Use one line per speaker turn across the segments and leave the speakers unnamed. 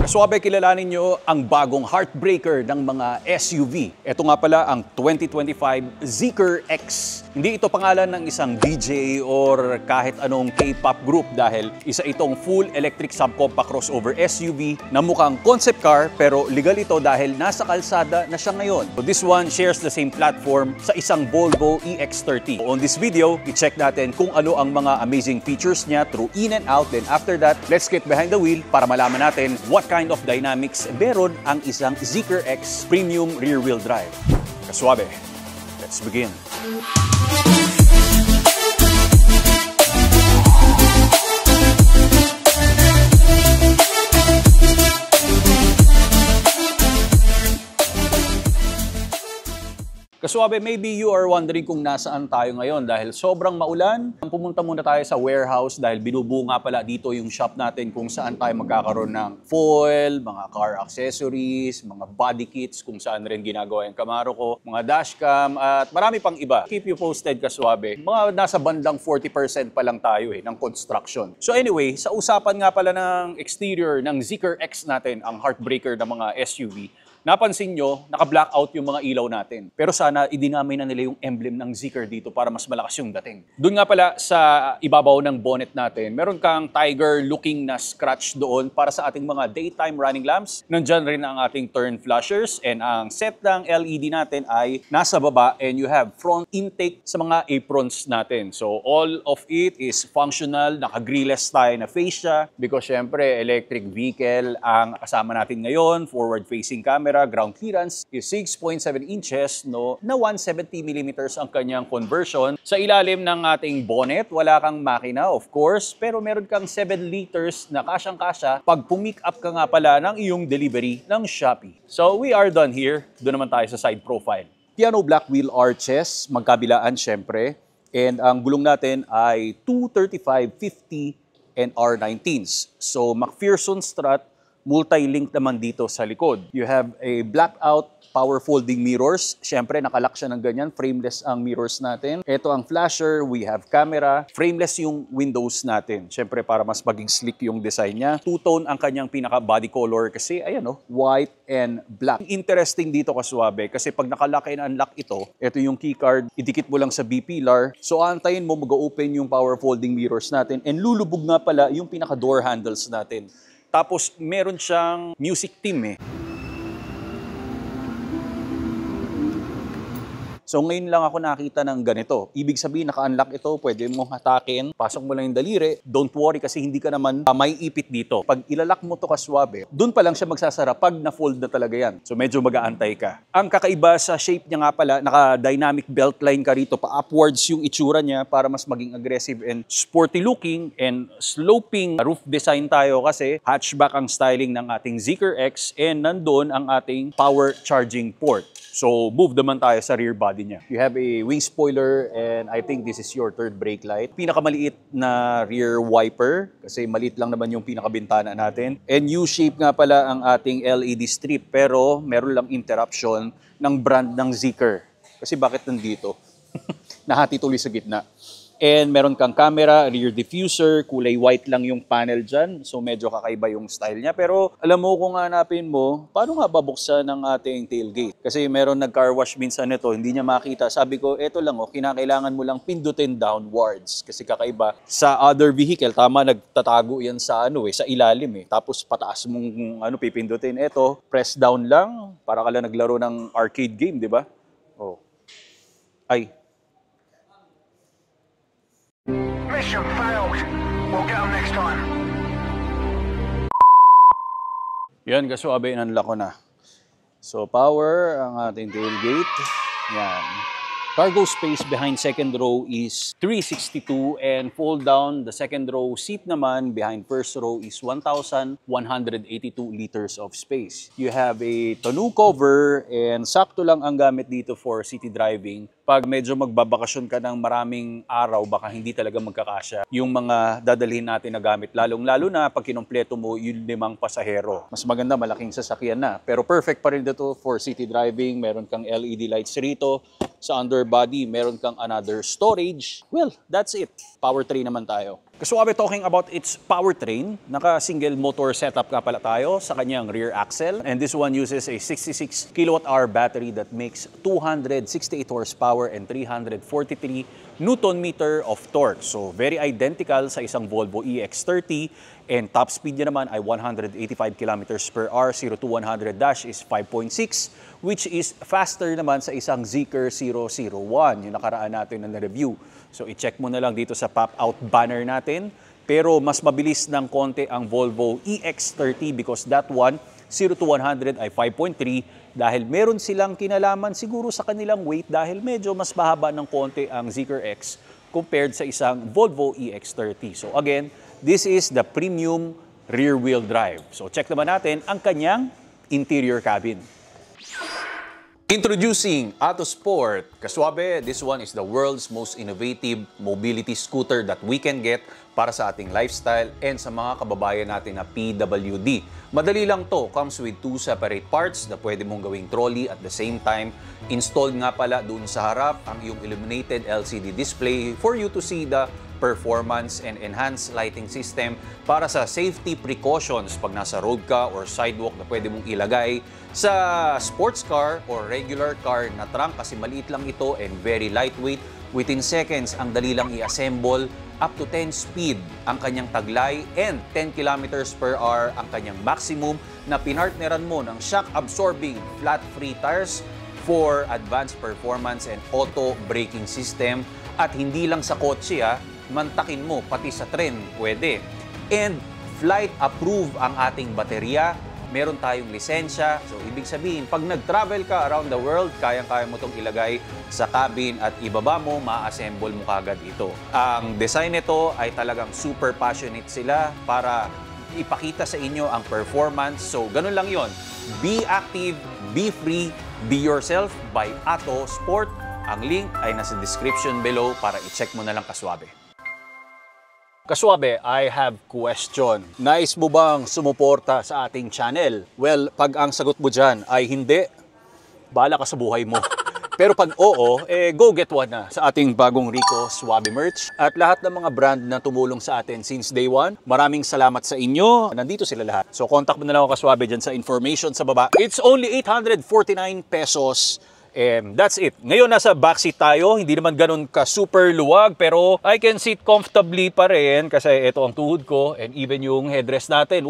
Suwabe, kilalanin nyo ang bagong heartbreaker ng mga SUV. Ito nga pala ang 2025 Zeekr X. Hindi ito pangalan ng isang DJ or kahit anong K-pop group dahil isa itong full electric subcompact crossover SUV na mukhang concept car pero legal ito dahil nasa kalsada na siya ngayon. So this one shares the same platform sa isang Volvo EX30. So on this video, i-check natin kung ano ang mga amazing features niya through in and out. Then after that, let's get behind the wheel para malaman natin what kind of dynamics meron ang isang Zeekr X Premium Rear-Wheel Drive. Kasuwabe, let's begin. Kasuwabe, maybe you are wondering kung nasaan tayo ngayon dahil sobrang maulan. Pumunta muna tayo sa warehouse dahil binubuo nga pala dito yung shop natin kung saan tayo magkakaroon ng foil, mga car accessories, mga body kits, kung saan rin ginagawa yung Camaro ko, mga dashcam, at marami pang iba. Keep you posted, Kasuwabe. Mga nasa bandang 40% pa lang tayo ng construction. So anyway, sa usapan nga pala ng exterior ng Zeekr X natin, ang heartbreaker ng mga SUV, napansin nyo, naka-blackout yung mga ilaw natin. Pero sana idinamay na nila yung emblem ng Zeekr dito para mas malakas yung dating. Doon nga pala sa ibabaw ng bonnet natin, meron kang tiger-looking na scratch doon para sa ating mga daytime running lamps. Nandyan rin ang ating turn flashers and ang set ng LED natin ay nasa baba and you have front intake sa mga aprons natin. So all of it is functional, naka-grillless tayo na fascia because syempre electric vehicle ang kasama natin ngayon, forward-facing camera, ground clearance is 6.7 inches na 170mm ang kanyang conversion. Sa ilalim ng ating bonnet, wala kang makina of course, pero meron kang 7 liters na kasyang-kasya pag pumick up ka nga pala ng iyong delivery ng Shopee. So we are done here. Doon naman tayo sa side profile. Piano black wheel arches, magkabilaan syempre. And ang gulong natin ay 235/50 and R19s. So McPherson strut, multi-link naman dito sa likod. You have a blackout power folding mirrors. Siyempre, nakalock siya ng ganyan. Frameless ang mirrors natin. Ito ang flasher. We have camera. Frameless yung windows natin. Siyempre, para mas maging slick yung design niya. Two-tone ang kanyang pinaka-body color kasi, ayan o, white and black. Interesting dito, Kasuwabe, kasi pag nakalock and unlock ito yung keycard, idikit mo lang sa B-pillar. So, antayin mo mag-open yung power folding mirrors natin and lulubog nga pala yung pinaka-door handles natin. Tapos, meron siyang music team So, ngayon lang ako nakita ng ganito. Ibig sabihin, naka-unlock ito, pwede mong hatakin, pasok mo lang yung daliri. Don't worry kasi hindi ka naman may ipit dito. Pag ilalak mo to, Kasuwabe, dun pa lang siya magsasara pag na-fold na talaga yan. So, medyo mag-aantay ka. Ang kakaiba sa shape niya nga pala, naka-dynamic belt line ka rito, pa-upwards yung itsura niya para mas maging aggressive and sporty looking and sloping roof design tayo kasi hatchback ang styling ng ating Zeekr X and nandun ang ating power charging port. So, move naman tayo sa rear body niya. You have a wing spoiler and I think this is your third brake light. Pinakamaliit na rear wiper kasi maliit lang naman yung pinakabintana natin. And U-shape nga pala ang ating LED strip pero meron lang interruption ng brand ng Zeekr. Kasi bakit nandito? Nahati tuloy sa gitna. And meron kang camera, rear diffuser, kulay white lang yung panel dyan. So medyo kakaiba yung style niya. Pero alam mo kung hanapin mo, paano nga babuksan ng ating tailgate? Kasi meron nag-car wash minsan nito, hindi niya makita. Sabi ko, eto lang kinakailangan mo lang pindutin downwards. Kasi kakaiba. Sa other vehicle, tama, nagtatago yan sa sa ilalim Tapos pataas mong pipindutin. Eto, press down lang. Para ka lang naglaro ng arcade game, di ba? Oh. Ay.
Mission failed. We'll get them next time.
Yan, Kasuwabe, inunlock ko na. So, power ang ating tailgate. Yan. Cargo space behind second row is 362 and fold down the second row seat naman behind first row is 1,182 liters of space. You have a tonneau cover and sakto lang ang gamit dito for city driving. Pag medyo magbabakasyon ka ng maraming araw, baka hindi talaga magkakasya yung mga dadalhin natin na gamit. Lalong-lalo na pag kinumpleto mo yung 5 pasahero. Mas maganda, malaking sasakyan na. Pero perfect pa rin dito for city driving. Meron kang LED lights rito. Sa underbody, meron kang another storage. Well, that's it. Powertrain naman tayo. Kasuwabe, talking about its powertrain, naka-single motor setup nga pala tayo sa kanyang rear axle. And this one uses a 66 kWh battery that makes 268 horsepower and 343 Nm of torque. So very identical sa isang Volvo EX30, and top speed niya naman ay 185 km/h. 0 to 100 dash is 5.6, which is faster naman sa isang Zeekr 001, yung nakaraan natin na review. So i-check mo na lang dito sa pop-out banner natin. Pero mas mabilis ng konti ang Volvo EX30 because that one, 0 to 100 ay 5.3 dahil meron silang kinalaman siguro sa kanilang weight dahil medyo mas mahaba ng konti ang Zeekr X compared sa isang Volvo EX30. So again, this is the premium rear-wheel drive. So check naman natin ang kanyang interior cabin. Introducing Autosport. Kasuwabe, this one is the world's most innovative mobility scooter that we can get para sa ating lifestyle and sa mga kababayan natin na PWD. Madali lang to. Comes with 2 separate parts na pwede mong gawing trolley at the same time. Installed nga pala dun sa harap ang iyong illuminated LCD display for you to see the performance and enhanced lighting system para sa safety precautions pag nasa road ka or sidewalk na pwede mong ilagay sa sports car or regular car na trunk kasi maliit lang ito and very lightweight. Within seconds, ang dali lang i-assemble. Up to 10 speed ang kanyang taglay and 10 km/h ang kanyang maximum na pinartneran mo ng shock-absorbing flat-free tires for advanced performance and auto braking system. At hindi lang sa kotse, mantakin mo, pati sa tren, pwede. And flight approved ang ating baterya. Meron tayong lisensya. So, ibig sabihin, pag nag-travel ka around the world, kayang-kaya mo itong ilagay sa cabin at ibaba mo, ma-assemble mo kagad ito. Ang design nito ay talagang super passionate sila para ipakita sa inyo ang performance. So, ganun lang yon. Be active, be free, be yourself by Autosport. Ang link ay nasa description below para i-check mo na lang kaswabe. Kaswabe, I have question. Nais mo bang sumuporta sa ating channel? Well, pag ang sagot mo dyan ay hindi, bahala ka sa buhay mo. Pero pag oo, go get one na sa ating bagong Rico Swabe merch. At lahat ng mga brand na tumulong sa atin since day one, maraming salamat sa inyo. Nandito sila lahat. So contact mo na lang ako Kaswabe dyan sa information sa baba. It's only 849 pesos. That's it. Ngayon nasa backseat tayo, hindi naman ganun ka super luwag pero I can sit comfortably pa rin kasi ito ang tuhod ko and even yung headrest natin,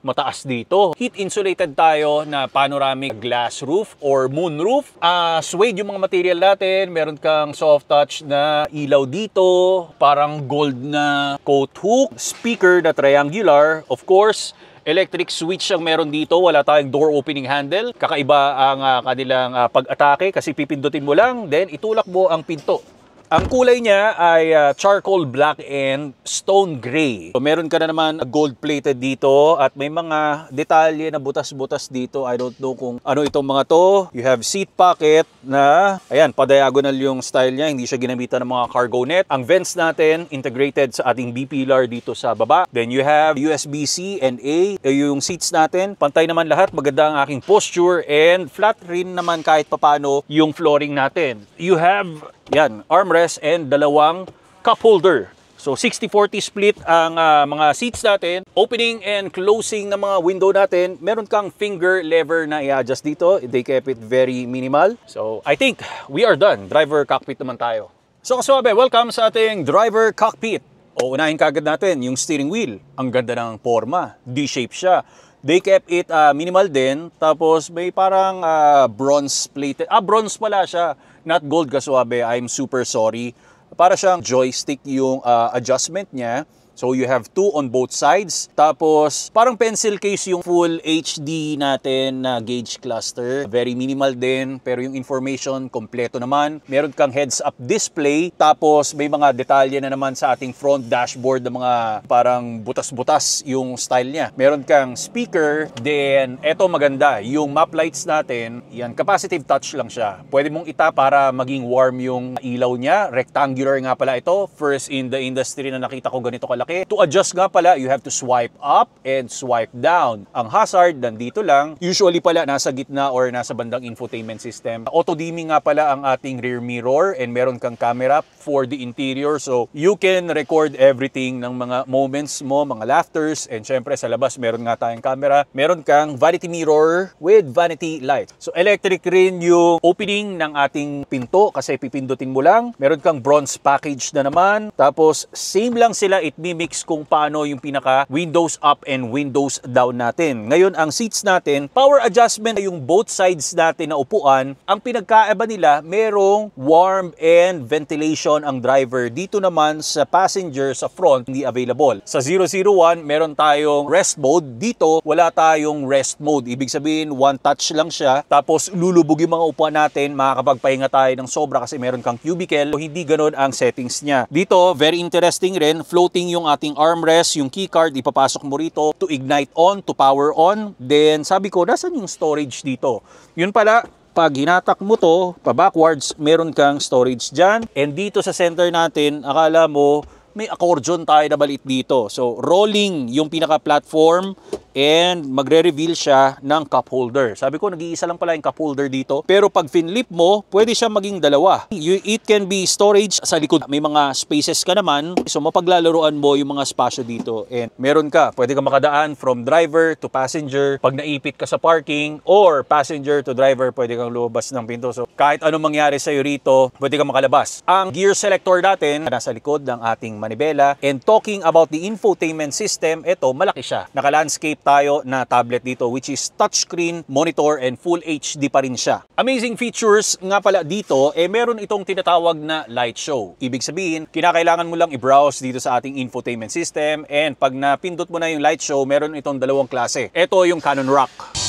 mataas dito. Heat insulated tayo na panoramic glass roof or moon roof. Suede yung mga material natin, meron kang soft touch na ilaw dito, parang gold na coat hook, speaker na triangular, of course. Electric switch ang meron dito, wala tayong door opening handle. Kakaiba ang kanilang pag-atake kasi pipindutin mo lang, then itulak mo ang pinto. Ang kulay niya ay charcoal black and stone gray. So, meron ka na naman gold-plated dito at may mga detalye na butas-butas dito. I don't know kung ano itong mga to. You have seat pocket na, ayan, pa-diagonal yung style niya. Hindi siya ginamitan ng mga cargo net. Ang vents natin, integrated sa ating B-pillar dito sa baba. Then you have USB-C and A. Yung seats natin, pantay naman lahat. Maganda ang aking posture and flat rin naman kahit papano yung flooring natin. You have yan, armrest and dalawang cup holder. So 60-40 split ang mga seats natin. Opening and closing ng mga window natin. Meron kang finger lever na i-adjust dito. They kept it very minimal. So I think we are done. Driver cockpit naman tayo. So Kaswabe, welcome sa ating driver cockpit. Unahin kagad natin yung steering wheel. Ang ganda ng forma. D-shape siya. They kept it minimal din. Tapos may parang bronze plated. Bronze pala siya. Not gold, Kaswabe. I'm super sorry. Para siyang joystick yung adjustment niya. So you have 2 on both sides. Tapos parang pencil case yung full HD natin na gauge cluster. Very minimal din pero yung information kompleto naman. Meron kang heads-up display. Tapos may mga detalye na naman sa ating front dashboard na mga parang butas-butas yung style niya. Meron kang speaker. Then eto maganda, yung map lights natin, yan capacitive touch lang siya. Pwede mong itap para maging warm yung ilaw niya. Rectangular nga pala ito. First in the industry na nakita ko ganito kalaki malaki. To adjust nga pala, you have to swipe up and swipe down. Ang hazard, nandito lang. Usually pala, nasa gitna or nasa bandang infotainment system. Auto-dimming nga pala ang ating rear mirror and meron kang camera for the interior. So, you can record everything ng mga moments mo, mga laughters. And syempre, sa labas, meron nga tayong camera. Meron kang vanity mirror with vanity light. So, electric rin yung opening ng ating pinto kasi pipindutin mo lang. Meron kang bronze package na naman. Tapos, same lang sila. It mimics kung paano yung pinaka windows up and windows down natin. Ngayon, ang seats natin, power adjustment yung both sides natin na upuan. Ang pinagkaiba nila, merong warm and ventilation ang driver. Dito naman sa passenger sa front, hindi available. Sa 001, meron tayong rest mode. Dito, wala tayong rest mode. Ibig sabihin, one touch lang siya. Tapos, lulubog yung mga upuan natin. Makakapagpahinga tayo ng sobra kasi meron kang cubicle. Hindi ganun ang settings niya. Dito, very interesting rin. Floating yung ating armrest, yung keycard, ipapasok mo rito to ignite on, to power on. Then, sabi ko, nasan yung storage dito? Yun pala, pag hinatak mo to, pa backwards, meron kang storage dyan. And dito sa center natin, akala mo, may accordion tayo na balit dito. So, rolling yung pinaka-platform and magre-reveal siya ng cup holder. Sabi ko, nag-iisa lang pala yung cup holder dito. Pero pag finlip mo, pwede siya maging dalawa. It can be storage sa likod. May mga spaces ka naman. So, mapaglalaroan mo yung mga spasyo dito. And meron ka, pwede ka makadaan from driver to passenger. Pag naipit ka sa parking or passenger to driver, pwede kang lumabas ng pinto. So, kahit anong mangyari sa'yo rito, pwede kang makalabas. Ang gear selector natin, nasa likod ng ating manibela. And talking about the infotainment system, ito, malaki siya. Naka-landscape tayo na tablet dito which is touchscreen, monitor, and full HD pa rin siya. Amazing features nga pala dito, meron itong tinatawag na light show. Ibig sabihin, kinakailangan mo lang i-browse dito sa ating infotainment system and pag napindot mo na yung light show, meron itong dalawang klase. Ito yung Canon Rock.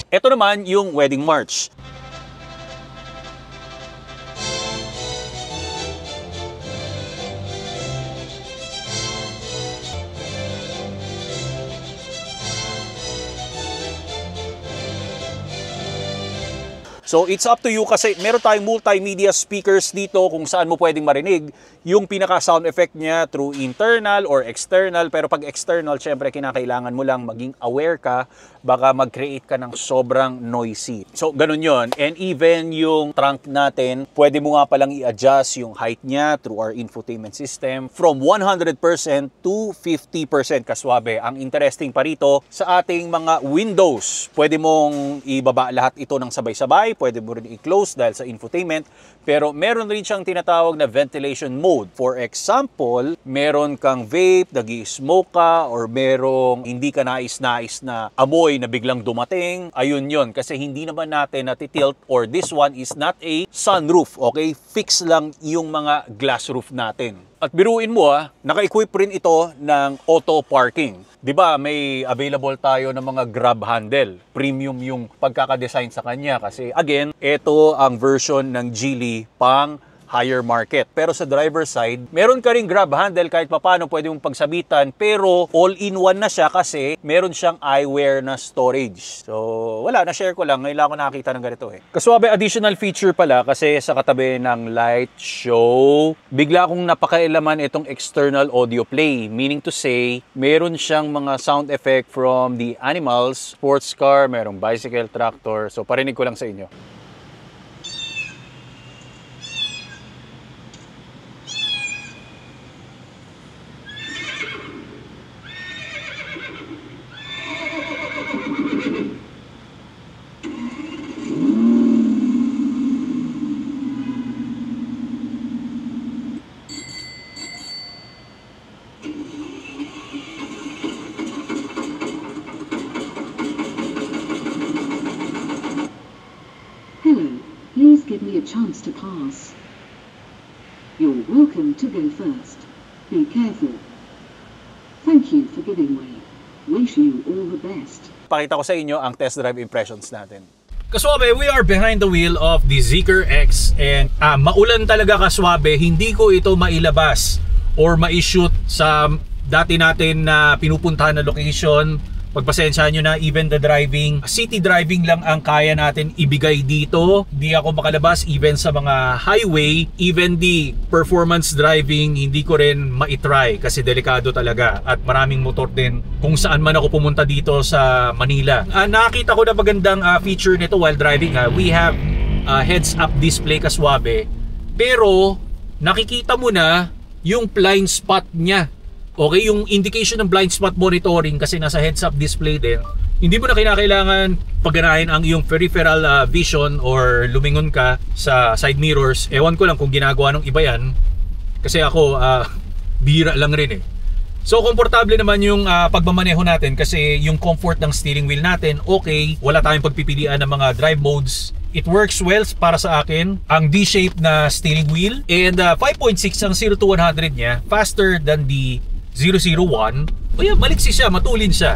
Ito naman yung Wedding March. So it's up to you kasi meron tayong multimedia speakers dito kung saan mo pwedeng marinig yung pinaka sound effect niya through internal or external. Pero pag external, syempre kinakailangan mo lang maging aware ka, baka mag-create ka ng sobrang noisy. So ganun yon. And even yung trunk natin, pwede mo nga palang i-adjust yung height niya through our infotainment system from 100% to 50% kaswabe. Ang interesting pa rito, sa ating mga windows, pwede mong ibaba lahat ito ng sabay-sabay. Pwede mo rin i-close dahil sa infotainment. Pero meron rin siyang tinatawag na ventilation mode. For example, meron kang vape, nag-i-smoke ka, or merong hindi ka nais-nais na amoy na biglang dumating. Ayun yon kasi hindi naman natin natitilt or this one is not a sunroof. Okay? Fix lang yung mga glass roof natin. At biruin mo naka-equip rin ito ng auto parking. 'Di ba may available tayo ng mga grab handle. Premium yung pagkakadesign sa kanya kasi again, ito ang version ng Geely pang higher market. Pero sa driver side, meron ka ring grab handle kahit papano pwede mong pagsabitan pero all-in-one na siya kasi meron siyang eyewear na storage. So, wala, na-share ko lang. Ngayon lang ako nakakita ng ganito Kaswabe, additional feature pala kasi sa katabi ng light show, bigla akong napakailaman itong external audio play. Meaning to say, meron siyang mga sound effect from the animals, sports car, merong bicycle, tractor. So, parinig ko lang sa inyo.
Please give me a chance to pass. You're welcome to go first. Be careful. Thank you for giving way. Wish you all the best.
Pakita ko sa inyo ang test drive impressions natin. Kaswabe, we are behind the wheel of the Zeekr X and maulan talaga kaswabe, hindi ko ito mailabas or ma-shoot sa dati natin na pinupuntahan na location. Pagpasensyahan nyo na, even the driving, city driving lang ang kaya natin ibigay dito. Hindi ako makalabas even sa mga highway, even the performance driving, hindi ko rin ma-try kasi delikado talaga. At maraming motor din kung saan man ako pumunta dito sa Manila. Nakita ko na magandang feature nito while driving. We have heads-up display kaswabe. Pero nakikita mo na yung blind spot niya. Okay, yung indication ng blind spot monitoring kasi nasa heads-up display din. Hindi mo na kinakailangan pagganahin ang iyong peripheral vision or lumingon ka sa side mirrors. Ewan ko lang kung ginagawa ng iba yan. Kasi ako, bira lang rin eh. So, komportable naman yung pagmamaneho natin kasi yung comfort ng steering wheel natin, okay. Wala tayong pagpipilian ng mga drive modes. It works well para sa akin. Ang D-shape na steering wheel. And 5.6 ang 0 to 100 niya. Faster than the 001. O yan, maliksi siya, matulin siya.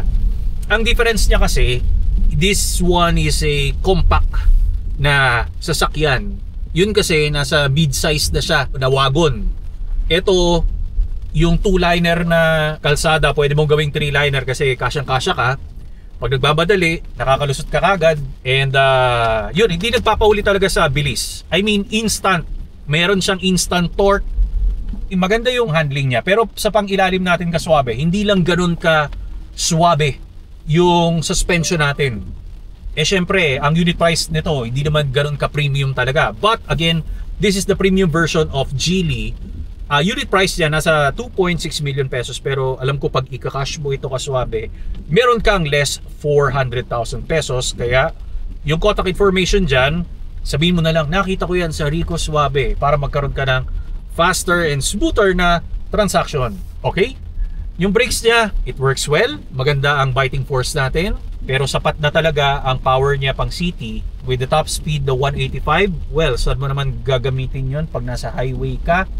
Ang difference niya kasi, this one is a compact na sasakyan. Yun kasi nasa mid-size na siya, na wagon. Ito, yung 2-liner na kalsada, pwede mong gawing 3-liner kasi kasyang-kasya ka. Pag nagbabadali, nakakalusot ka kagad. And yun, hindi nagpapauli talaga sa bilis. I mean, instant. Meron siyang instant torque. Maganda yung handling niya, pero sa pang-ilalim natin kaswabe, hindi lang ganun ka swabe yung suspension natin. Eh syempre, ang unit price nito hindi naman ganun ka premium talaga. But again, this is the premium version of Geely. Unit price niya nasa 2.6 million pesos, pero alam ko pag ika-cash mo ito kaswabe, meron kang less 400,000 pesos. Kaya yung contact information dyan, sabihin mo na lang, nakita ko yan sa Rico Suave, para magkaroon ka ng faster and smoother na transaction. Okay? Yung brakes niya, it works well. Maganda ang biting force natin. Pero sapat na talaga ang power niya pang city. With the top speed na 185, well, saan mo naman gagamitin yon pag nasa highway ka?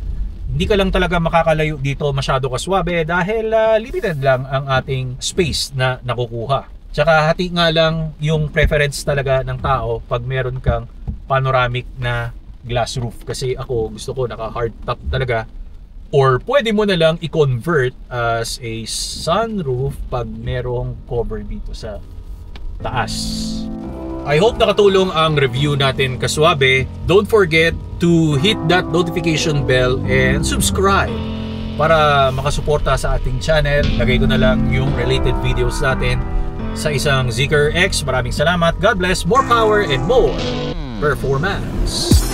Hindi ka lang talaga makakalayo dito masyado kaswabe dahil limited lang ang ating space na nakukuha. Tsaka hati nga lang yung preference talaga ng tao pag meron kang panoramic na glass roof, kasi ako gusto ko naka hardtop talaga, or pwede mo na lang i-convert as a sunroof pag merong cover dito sa taas. I hope nakatulong ang review natin kaswabe. Don't forget to hit that notification bell and subscribe para makasuporta sa ating channel. Lagay ko na lang yung related videos natin sa isang Zeekr X. Maraming salamat. God bless. More power and more performance.